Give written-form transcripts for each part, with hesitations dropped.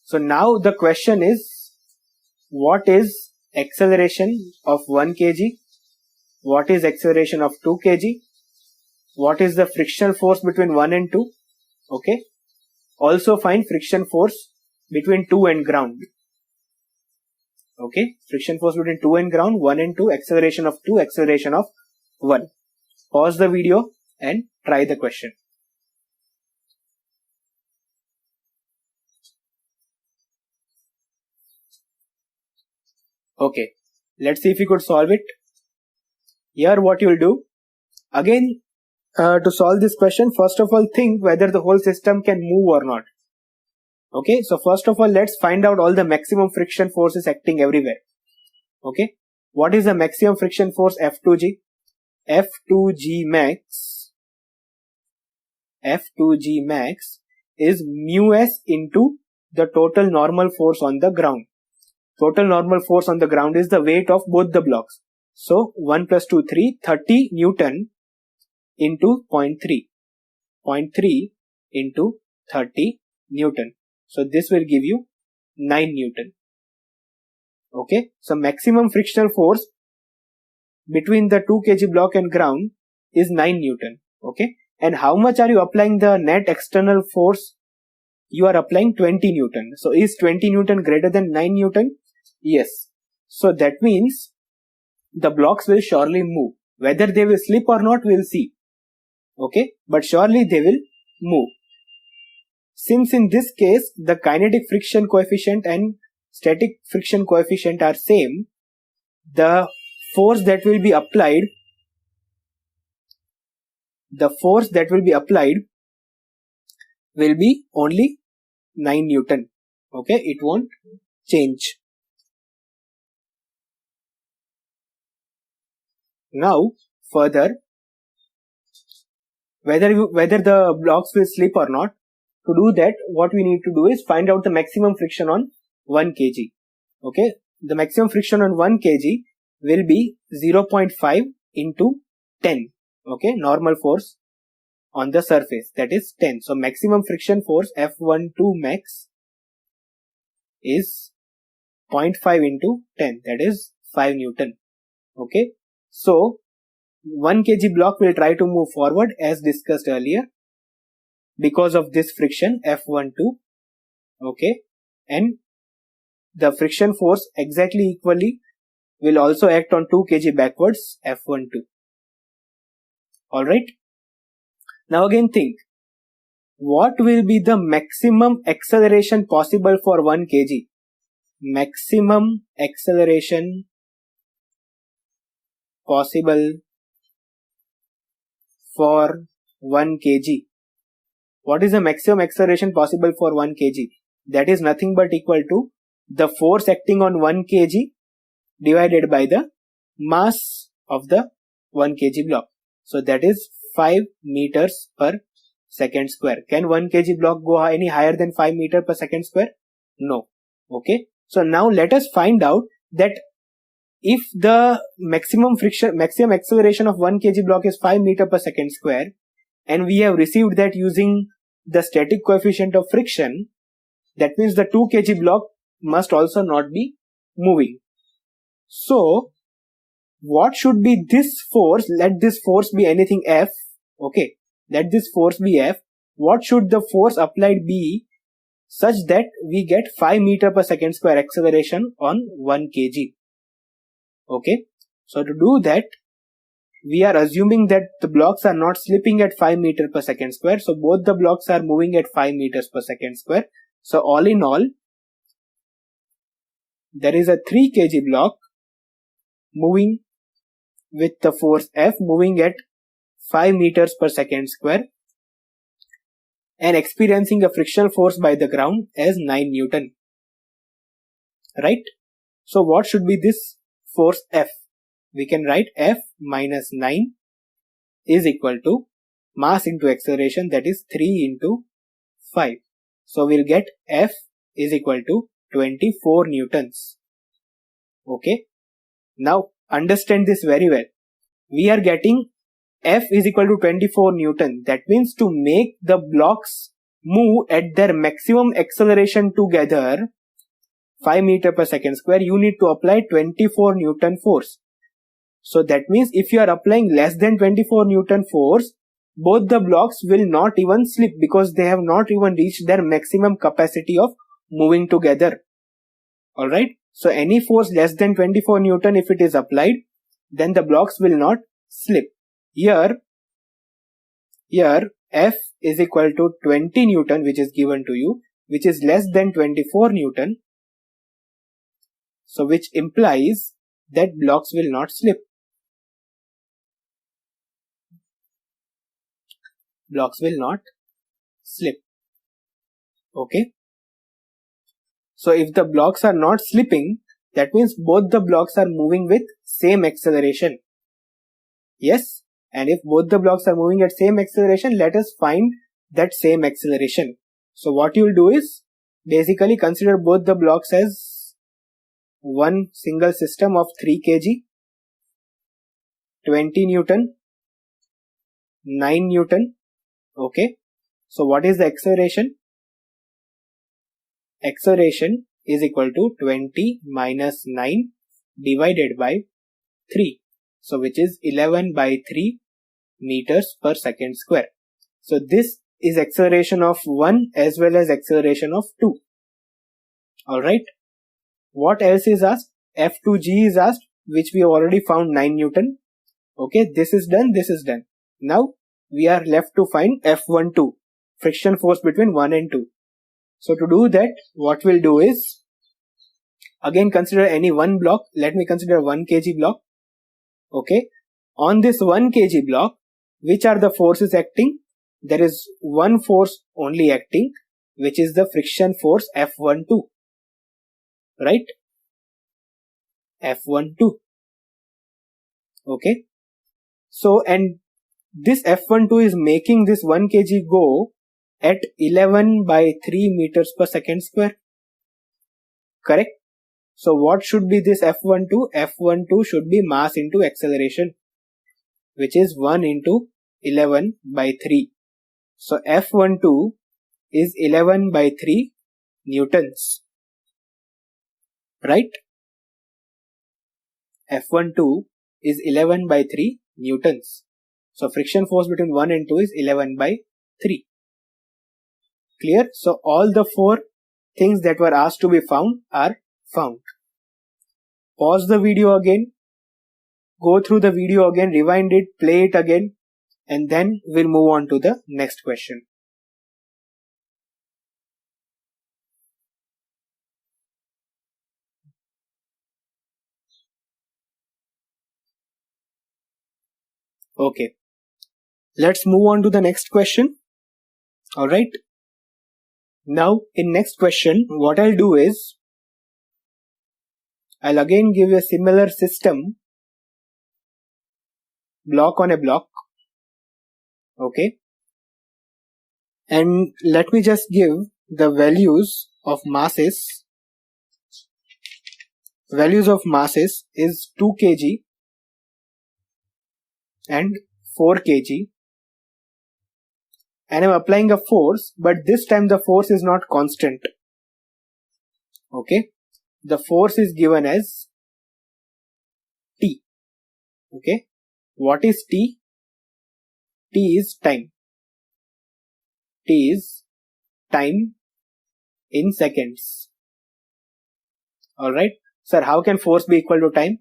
So now the question is, what is acceleration of 1 kg? What is acceleration of 2 kg? What is the frictional force between 1 and 2? Okay. Also find friction force between 2 and ground. Okay. Friction force between 2 and ground, 1 and 2, acceleration of 2, acceleration of 1. Pause the video and try the question. Okay. Let's see if you could solve it. Here what you will do, again, to solve this question, first of all think whether the whole system can move or not. Okay, so first of all let's find out all the maximum friction forces acting everywhere. Okay, what is the maximum friction force? F2G. F2G max is mu s into the total normal force on the ground. Total normal force on the ground is the weight of both the blocks. So 1 plus 2, 3, 30 Newton into 0.3. 0.3 into 30 Newton. So this will give you 9 Newton. Okay. So maximum frictional force between the 2 kg block and ground is 9 Newton. Okay. And how much are you applying the net external force? You are applying 20 Newton. So is 20 Newton greater than 9 Newton? Yes. So that means the blocks will surely move. Whether they will slip or not, we'll see. Okay. But surely they will move. Since in this case, the kinetic friction coefficient and static friction coefficient are same, the force that will be applied will be only 9 Newton. Okay, it won't change. Now, further, whether the blocks will slip or not, to do that, what we need to do is find out the maximum friction on 1 kg. Okay, the maximum friction on 1 kg will be 0.5 into 10. Okay, normal force on the surface, that is 10. So maximum friction force F12 max is 0.5 into 10, that is 5 Newton. Okay, so 1 kg block will try to move forward as discussed earlier because of this friction F12. Okay, and the friction force exactly equally will also act on 2 kg backwards, F12. Alright. Now again think, what will be the maximum acceleration possible for 1 kg? Maximum acceleration possible for 1 kg. What is the maximum acceleration possible for 1 kg? That is nothing but equal to the force acting on 1 kg divided by the mass of the 1 kg block. So that is 5 meters per second square. Can 1 kg block go any higher than 5 meters per second square? No. Okay. So now let us find out that if the maximum acceleration of 1 kg block is 5 meters per second square, and we have received that using the static coefficient of friction, that means the 2 kg block must also not be moving. So what should be this force? Let this force be anything F. Okay, let this force be F. What should the force applied be such that we get 5 meters per second square acceleration on 1 kg? Okay, so to do that, we are assuming that the blocks are not slipping at 5 meters per second square. So both the blocks are moving at 5 meters per second square. So all in all, there is a 3 kg block moving with the force F, moving at 5 meters per second square and experiencing a frictional force by the ground as 9 Newton. Right? So what should be this force F? We can write F minus 9 is equal to mass into acceleration, that is 3 into 5. So we'll get F is equal to 24 Newtons. Okay. Now understand this very well. We are getting F is equal to 24 Newton. That means to make the blocks move at their maximum acceleration together 5 meter per second square, you need to apply 24 Newton force. So that means if you are applying less than 24 Newton force, both the blocks will not even slip because they have not even reached their maximum capacity of moving together. Alright, so any force less than 24 Newton, if it is applied, then the blocks will not slip. Here F is equal to 20 Newton, which is given to you, which is less than 24 Newton. So which implies that blocks will not slip. Blocks will not slip. Okay. So if the blocks are not slipping, that means both the blocks are moving with same acceleration. Yes. And if both the blocks are moving at same acceleration, let us find that same acceleration. So what you will do is basically consider both the blocks as one single system of 3 kg, 20 Newton, 9 Newton. Okay. So what is the acceleration? Acceleration is equal to 20 minus 9 divided by 3. So which is 11 by 3 meters per second square. So this is acceleration of 1 as well as acceleration of 2. Alright. What else is asked? F2G is asked, which we have already found 9 Newton. Okay, this is done, this is done. Now we are left to find F12, friction force between 1 and 2. So to do that, what we'll do is, again consider any one block. Let me consider 1 kg block. Okay. On this 1 kg block, which are the forces acting? There is one force only acting, which is the friction force F12. Right? F12. Okay. So, and this F12 is making this 1 kg go at 11 by 3 meters per second square. Correct? So what should be this F12? F12 should be mass into acceleration, which is 1 into 11 by 3. So F12 is 11 by 3 newtons. Right? F12 is 11 by 3 newtons. So friction force between 1 and 2 is 11 by 3. Clear? So all the 4 things that were asked to be found are found. Pause the video again. Go through the video again, rewind it, play it again, and then we'll move on to the next question. Okay. Let's move on to the next question. Alright. Now, in next question, what I'll do is, I'll again give you a similar system, block on a block. Okay. And let me just give the values of masses. Values of masses is 2 kg and 4 kg. And I'm applying a force, but this time the force is not constant. Okay. The force is given as T. Okay. What is T? T is time. T is time in seconds. Alright. Sir, how can force be equal to time?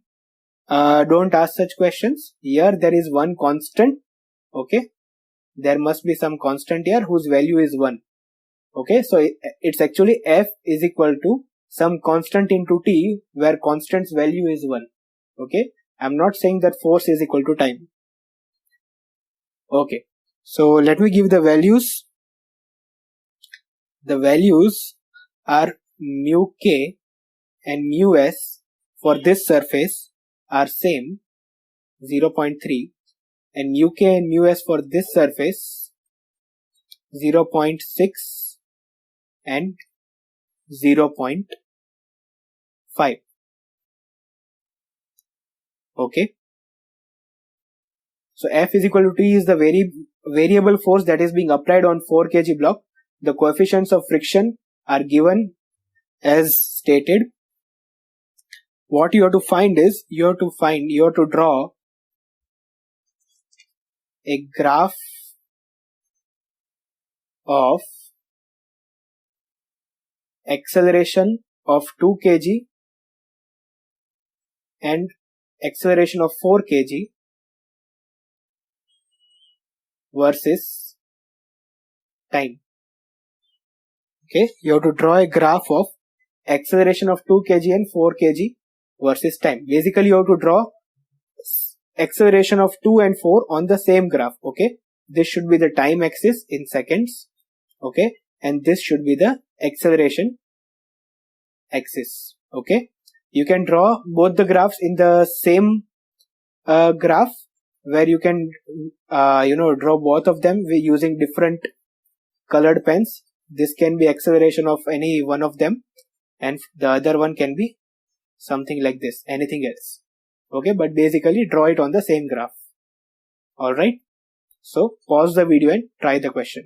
Don't ask such questions. Here there is one constant. Okay. There must be some constant here whose value is 1. Okay. So it's actually F is equal to some constant into T where constant's value is 1. Okay. I'm not saying that force is equal to time. Okay. So let me give the values. The values are mu k and mu s for this surface are same 0.3, and mu k and mu s for this surface 0.6 and 0.5. Okay. So F is equal to T is the variable force that is being applied on 4 kg block. The coefficients of friction are given as stated. What you have to find is, you have to draw a graph of acceleration of 2 kg and acceleration of 4 kg versus time. Okay, you have to draw a graph of acceleration of 2 kg and 4 kg versus time. Basically, you have to draw acceleration of 2 and 4 on the same graph. Okay, this should be the time axis in seconds. Okay, and this should be the acceleration axis. Okay, you can draw both the graphs in the same graph, where you can draw both of them using different colored pens. This can be acceleration of any one of them, and the other one can be something like this, anything else. Okay, but basically draw it on the same graph. Alright, so pause the video and try the question.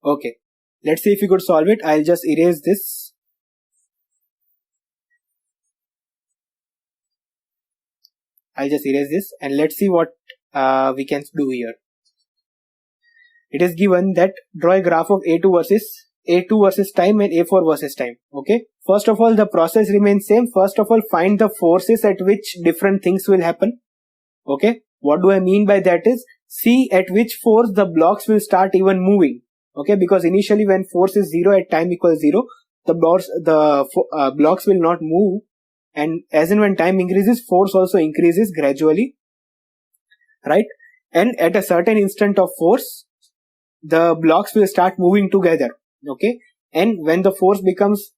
Okay, let's see if you could solve it. I'll just erase this. And let's see what we can do here. It is given that draw a graph of A2 versus time and A4 versus time. Okay, first of all, the process remains same. First of all, find the forces at which different things will happen. Okay, what do I mean by that is, see at which force the blocks will start even moving. Okay, because initially when force is 0 at time equals 0, the blocks will not move, and as and when time increases, force also increases gradually, right? And at a certain instant of force, the blocks will start moving together. Okay, and when the force becomes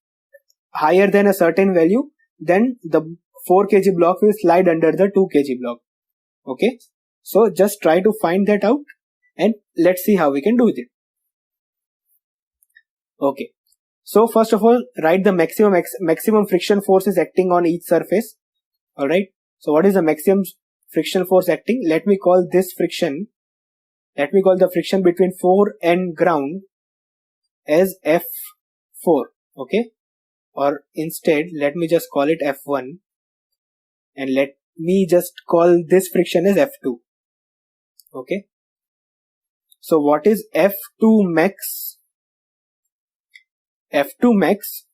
higher than a certain value, then the 4 kg block will slide under the 2 kg block. Okay, so just try to find that out, and let's see how we can do it. Okay, so first of all, write the maximum friction force is acting on each surface. Alright, so what is the maximum friction force acting? Let me call the friction between 4 and ground as F4. Okay, or instead let me just call it F1, and let me just call this friction as F2. Okay, so what is F2 max? F2 max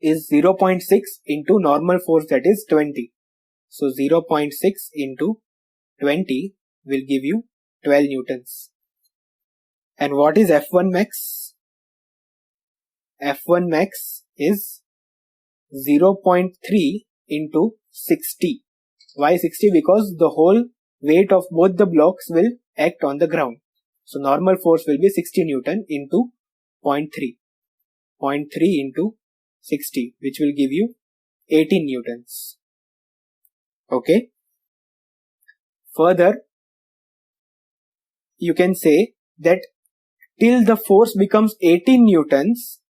is 0.6 into normal force, that is 20. So 0.6 into 20 will give you 12 newtons. And what is F1 max? F1 max is 0.3 into 60. Why 60? Because the whole weight of both the blocks will act on the ground. So normal force will be 60 Newton into 0.3. 0.3 into 60, which will give you 18 newtons. Okay. Further, you can say that till the force becomes 18 newtons,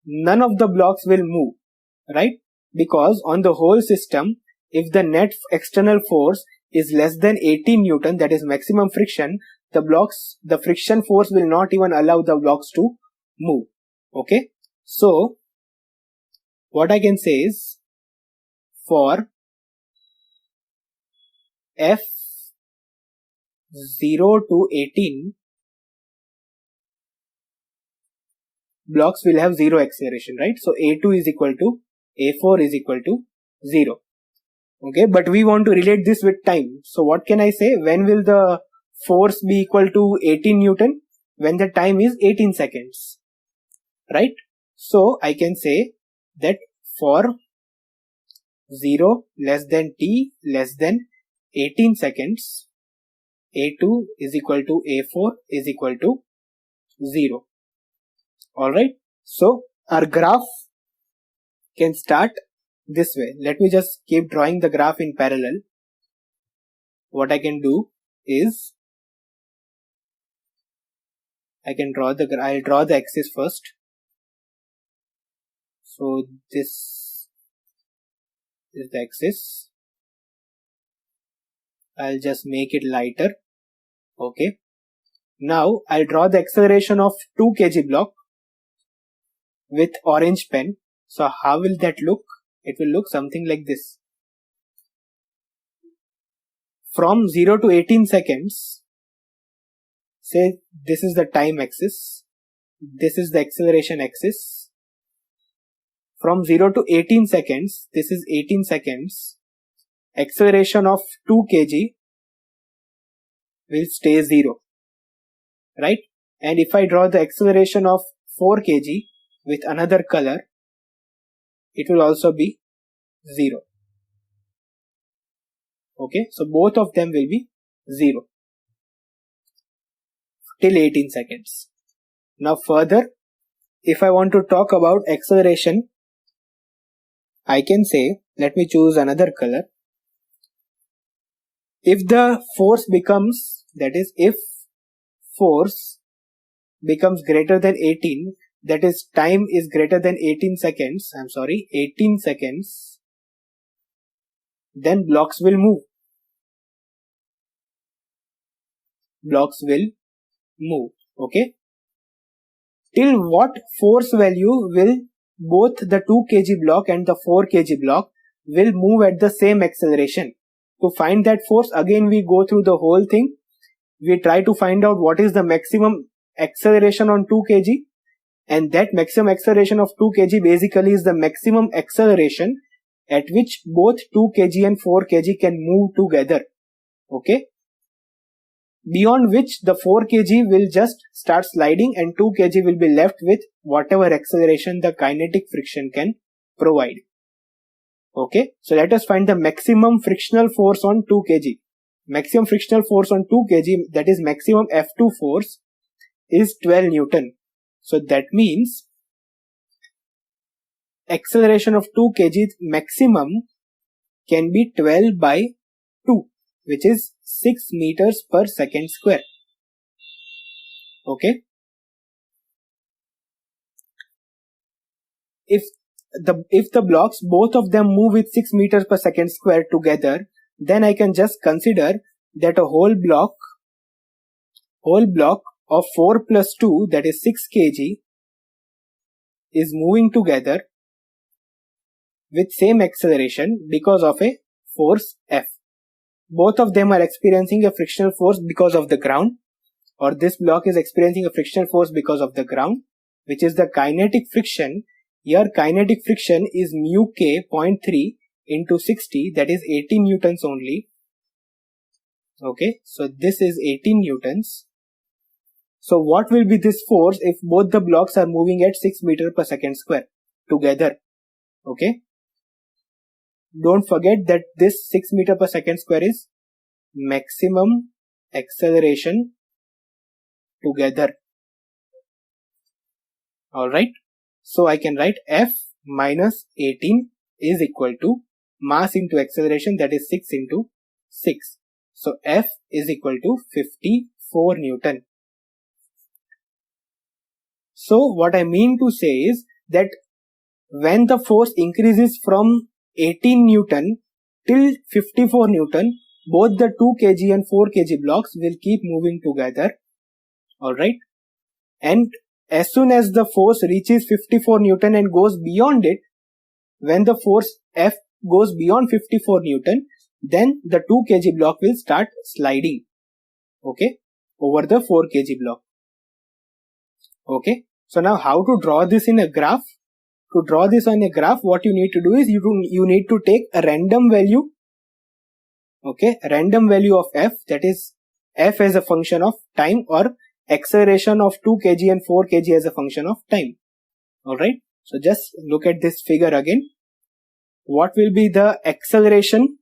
none of the blocks will move, right? Because on the whole system, if the net external force is less than 18 newton, that is maximum friction, the friction force will not even allow the blocks to move. Okay, so what I can say is, for F0 to 18, blocks will have 0 acceleration, right? So A2 is equal to A4 is equal to 0. Okay, but we want to relate this with time. So what can I say? When will the force be equal to 18 Newton? When the time is 18 seconds. Right? So I can say that for 0 less than t less than 18 seconds, A2 is equal to A4 is equal to 0. Alright, so our graph can start this way. Let me just keep drawing the graph in parallel. What I can do is, I'll draw the axis first. So this is the axis. I'll just make it lighter. Okay. Now I'll draw the acceleration of 2 kg block with orange pen. So how will that look? It will look something like this. From 0 to 18 seconds, say this is the time axis, this is the acceleration axis. From 0 to 18 seconds, this is 18 seconds, acceleration of 2 kg will stay 0, right? And if I draw the acceleration of 4 kg with another color, it will also be 0. Okay, so both of them will be 0 till 18 seconds. Now further, if I want to talk about acceleration, I can say, let me choose another color. If the force becomes, that is, if force becomes greater than 18, that is, time is greater than 18 seconds, 18 seconds, then blocks will move. Blocks will move. Okay. Till what force value will both the 2 kg block and the 4 kg block will move at the same acceleration? To find that force, again we go through the whole thing. We try to find out what is the maximum acceleration on 2 kg, and that maximum acceleration of 2 kg basically is the maximum acceleration at which both 2 kg and 4 kg can move together. Okay. Beyond which the 4 kg will just start sliding and 2 kg will be left with whatever acceleration the kinetic friction can provide. Okay, so let us find the maximum frictional force on 2 kg. Maximum frictional force on 2 kg, that is maximum F2 force, is 12 Newton. So that means acceleration of 2 kg maximum can be 12 by 2, which is 6 meters per second square. Okay. If the blocks, both of them move with 6 meters per second square together, then I can just consider that a whole block of 4 plus 2, that is 6 kg, is moving together with same acceleration because of a force F. Both of them are experiencing a frictional force because of the ground, or this block is experiencing a frictional force because of the ground, which is the kinetic friction. Here kinetic friction is mu k 0.3 into 60, that is 18 newtons only. Okay, so this is 18 newtons. So what will be this force if both the blocks are moving at 6 meters per second square together? Okay. Don't forget that this 6 meters per second square is maximum acceleration together. Alright. So I can write F minus 18 is equal to mass into acceleration, that is 6 into 6. So F is equal to 54 Newton. So what I mean to say is that when the force increases from 18 Newton till 54 Newton, both the 2 kg and 4 kg blocks will keep moving together. Alright. And as soon as the force reaches 54 Newton and goes beyond it, when the force F goes beyond 54 Newton, then the 2 kg block will start sliding. Okay. Over the 4 kg block. Okay. So now how to draw this in a graph? To draw this on a graph, what you need to do is you need to take a random value. Okay. Random value of F, that is F as a function of time, or acceleration of 2 kg and 4 kg as a function of time. Alright. So just look at this figure again. What will be the acceleration?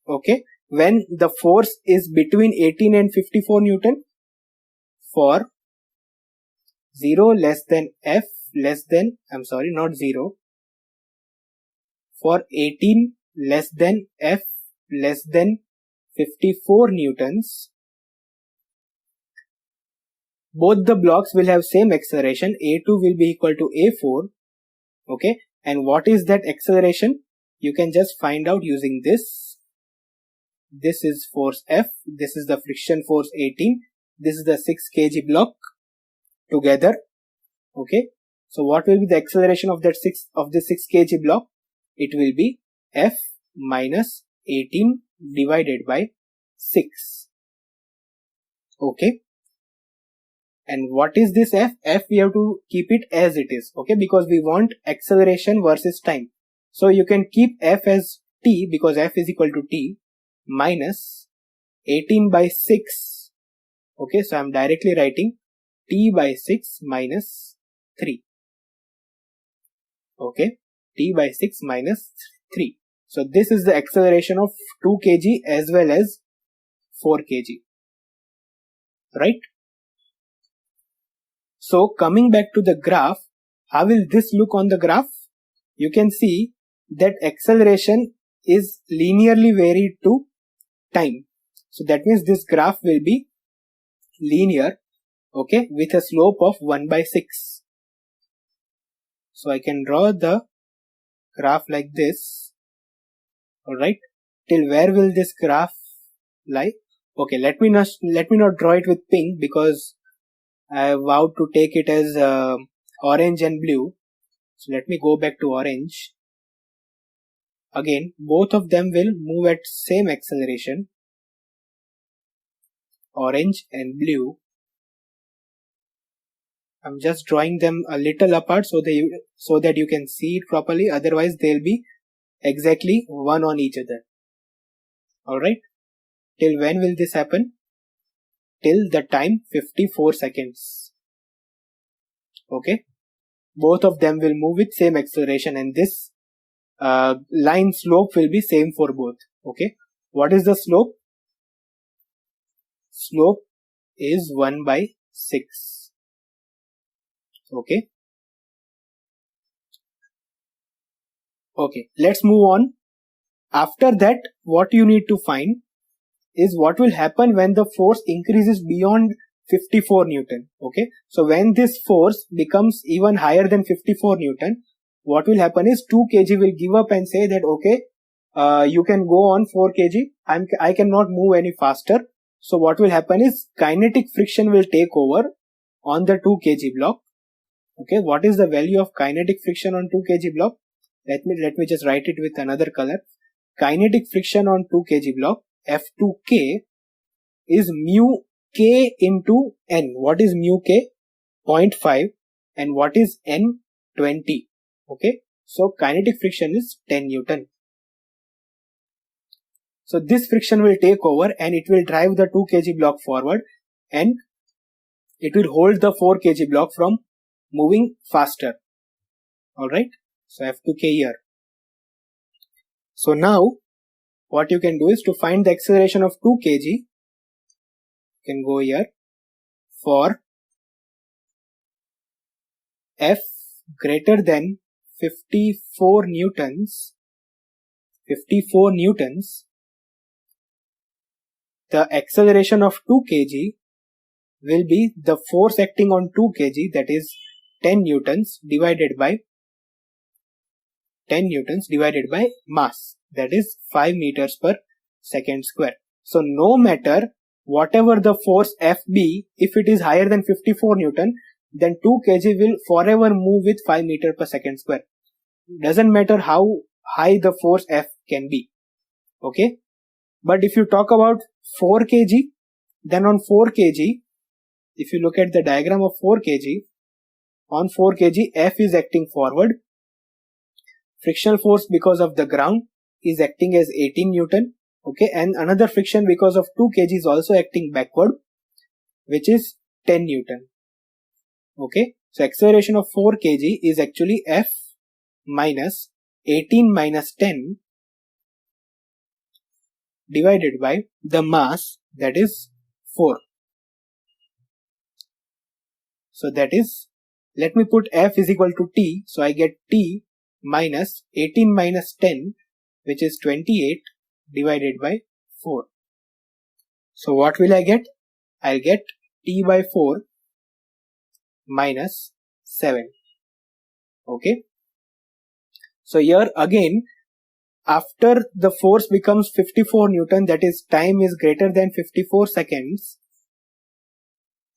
Okay. When the force is between 18 and 54 Newton, for 0 less than F less than, not 0. For 18 less than F less than 54 Newtons, both the blocks will have same acceleration. A2 will be equal to A4. Okay, and what is that acceleration? You can just find out using this. This is force F, this is the friction force 18, this is the 6 kg block together. Okay, so what will be the acceleration of that 6 kg block? It will be F minus 18 divided by 6. Okay, and what is this F? F we have to keep it as it is, okay, because we want acceleration versus time. So you can keep F as t, because F is equal to t, minus 18 by 6. Okay, so I am directly writing t by 6 minus 3. Okay, t by 6 minus 3. So this is the acceleration of 2 kg as well as 4 kg. Right? So coming back to the graph, how will this look on the graph? You can see that acceleration is linearly varied to time. So that means this graph will be linear, okay, with a slope of 1 by 6. So I can draw the graph like this. Alright, till where will this graph lie? Okay, let me not draw it with pink, because I vowed to take it as orange and blue. So let me go back to orange. Again, both of them will move at same acceleration. Orange and blue. I'm just drawing them a little apart so that you can see it properly. Otherwise, they'll be exactly one on each other. Alright. Till when will this happen? Till the time 54 seconds. Okay. Both of them will move with same acceleration, and this line slope will be same for both. Okay. What is the slope? Slope is 1 by 6. Okay. Okay. Let's move on. After that, what you need to find is what will happen when the force increases beyond 54 Newton. Okay. So when this force becomes even higher than 54 Newton, what will happen is 2 kg will give up and say that, okay, you can go on 4 kg. I cannot move any faster. So what will happen is kinetic friction will take over on the 2 kg block. Okay. What is the value of kinetic friction on 2 kg block? Let me just write it with another color. Kinetic friction on 2 kg block, F2k, is mu k into n. What is mu k? 0.5. And what is n? 20. Okay. So kinetic friction is 10 Newton. So this friction will take over and it will drive the 2 kg block forward, and it will hold the 4 kg block from moving faster. Alright. So F2k here. So now what you can do is to find the acceleration of 2 kg. You can go here for F greater than 54 newtons. 54 newtons. The acceleration of 2 kg will be the force acting on 2 kg, that is 10 newtons divided by mass, that is 5 meters per second square. So no matter whatever the force F be, if it is higher than 54 Newton, then 2 kg will forever move with 5 meter per second square. Doesn't matter how high the force F can be. Okay. But if you talk about 4 kg, then on 4 kg, if you look at the diagram of 4 kg, on 4 kg, F is acting forward. Frictional force because of the ground is acting as 18 Newton. Okay. And another friction because of 2 kg is also acting backward, which is 10 Newton. Okay. So acceleration of 4 kg is actually F minus 18 minus 10 divided by the mass, that is 4. So that is, let me put F is equal to T. So I get T minus 18 minus 10, which is 28 divided by 4. So what will I get? I'll get T by 4 minus 7. Okay. So here again, after the force becomes 54 Newton, that is time is greater than 54 seconds,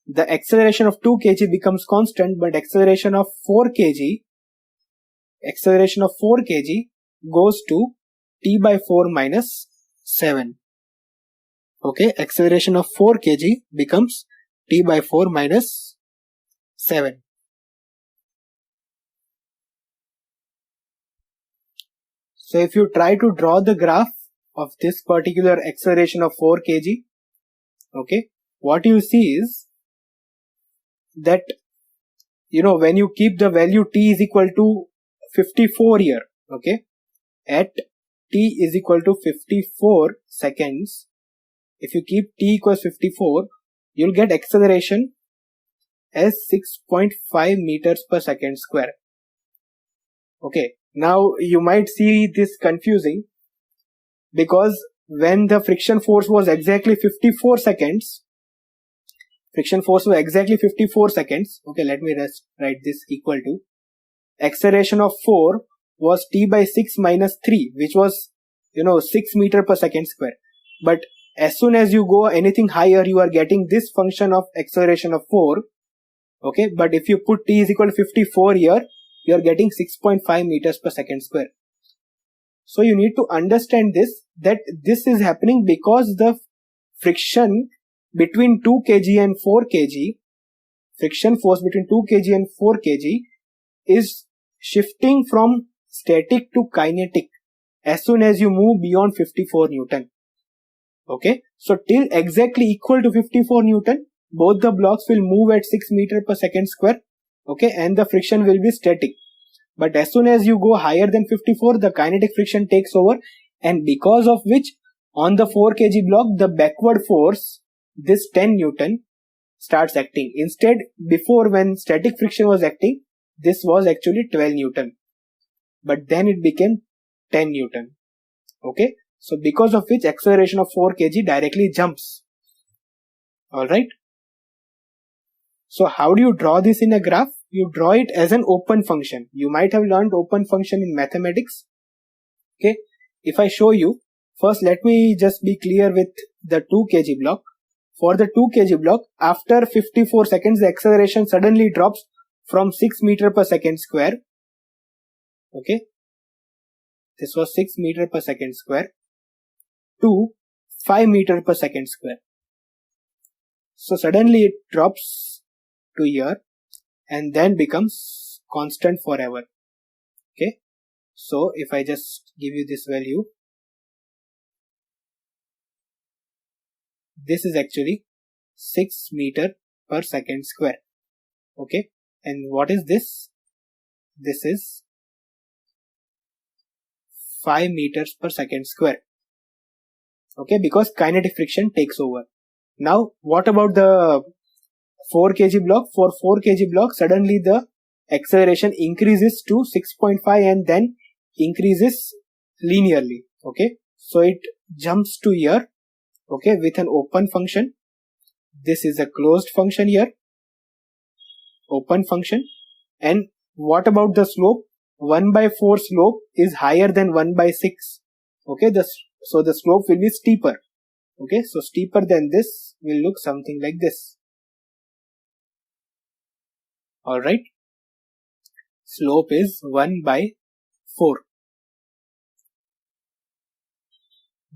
the acceleration of 2 kg becomes constant, but acceleration of 4 kg goes to t by 4 minus 7. Okay, acceleration of 4 kg becomes t by 4 minus 7. So if you try to draw the graph of this particular acceleration of 4 kg, okay, what you see is that, when you keep the value t is equal to 54 here, okay, at t is equal to 54 seconds, if you keep t equals 54, you'll get acceleration as 6.5 meters per second square. Okay, now you might see this confusing, because when the friction force was exactly 54 seconds, okay, let me write this equal to, acceleration of 4 was t by 6 minus 3, which was 6 meter per second square. But as soon as you go anything higher, you are getting this function of acceleration of 4. Okay, but if you put t is equal to 54 here, you are getting 6.5 meters per second square. So you need to understand this, that this is happening because the friction between 2 kg and 4 kg, friction force between 2 kg and 4 kg is shifting from static to kinetic as soon as you move beyond 54 Newton. Okay, so till exactly equal to 54 Newton, both the blocks will move at 6 meter per second square. Okay, and the friction will be static. But as soon as you go higher than 54, the kinetic friction takes over, and because of which on the 4 kg block, the backward force, this 10 Newton, starts acting. Instead, before, when static friction was acting, this was actually 12 Newton. But then it became 10 Newton. Okay, so because of which acceleration of 4 kg directly jumps. Alright. So how do you draw this in a graph? You draw it as an open function. You might have learned open function in mathematics. Okay, if I show you, first let me just be clear with the 2 kg block. For the 2 kg block, after 54 seconds, the acceleration suddenly drops from 6 meter per second square. Okay, this was 6 meter per second square to 5 meter per second square. So suddenly it drops to here and then becomes constant forever. Okay, so if I just give you this value, this is actually 6 meter per second square. Okay, and what is this? This is 5 meters per second square. Okay, because kinetic friction takes over. Now what about the 4 kg block? For 4 kg block, suddenly the acceleration increases to 6.5 and then increases linearly. Okay, so it jumps to here. Okay, with an open function. This is a closed function here, open function. And what about the slope? 1 by 4 slope is higher than 1 by 6. Okay, so the slope will be steeper. Okay, so steeper than this will look something like this. Alright, slope is 1 by 4.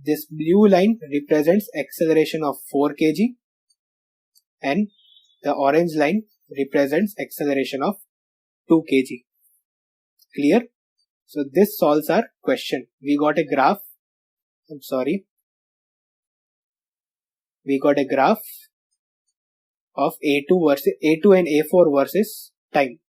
This blue line represents acceleration of 4 kg and the orange line represents acceleration of 2 kg. Clear? So this solves our question. We got a graph. We got a graph of A2 and A4 versus time.